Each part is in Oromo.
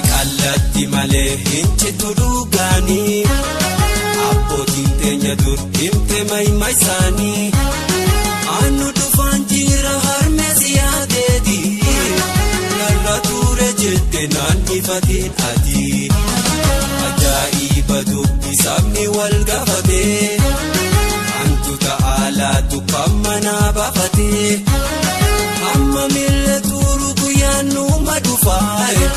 Kalatti malee hinchi tuduuganii abbootiin teenya dur himte maayima isaanii anu dhufaan jira harmees yaadeeti narra ture jette naannifatiin ati ajaa'iba dubbisaafni wal gaafatee hantuuta alaatu kammanaa baafatee amma miila turu guyyaanuma dhufaaye.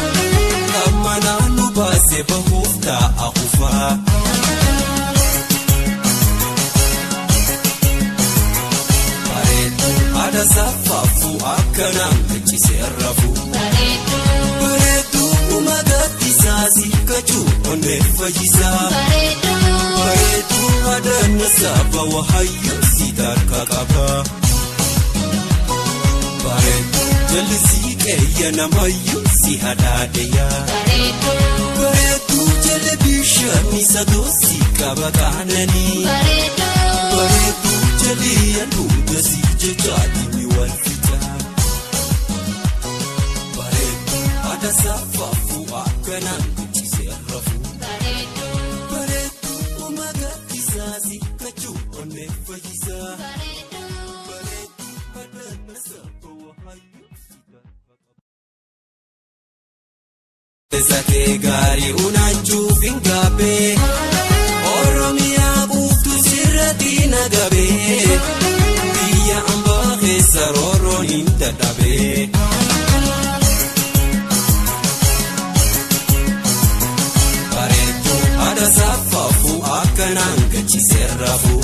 Mananu baase bahufta akufa Bareedu ada safafu akkanaan kachiseerrafu Bareedu umagatti saasi kachuu onne fayyisa Bareedu ada nasaba wahayyo sitarka qaba Bareedu jalisi keeyya namayyo si hadaadeya Bareedu jala bishaani sadoosi qaba qaananii Bareedu jali yaduudha si jechaadhimi wal fixa Bareedu ada safafu akkanaan kachiseerrafu Bareedu umagatti saasi kachuu onne fayyisa Bareedu ada nasaba wahayyo Sake gari unachuuf hin gaabee Oromiyaa buuftu sirratti nagabee Biyya ambaa keessa rooroon hin dadhabee Bareedu ada safafu akkanaan kachiseerrafu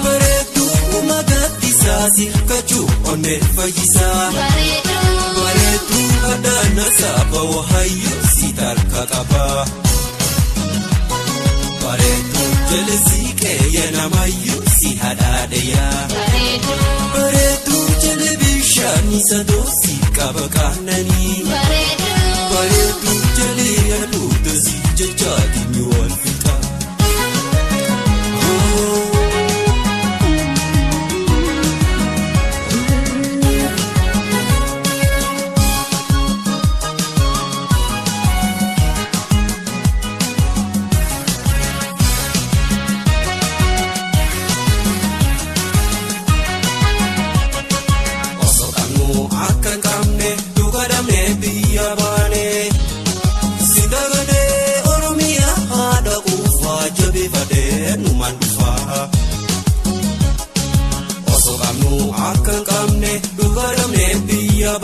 Bareedu umagatti saasi kachuu onne fayyisa Bareedu ada nasaba wahayyo sitarka qaba Bareedu jalisi keeyya namayyo si hadaadeya Bareedu jala bishaani sadoosi qaba qaananii Bareedu jala yaduudha si jechaadhimi wal fixa Akan kamne dugadamne biyya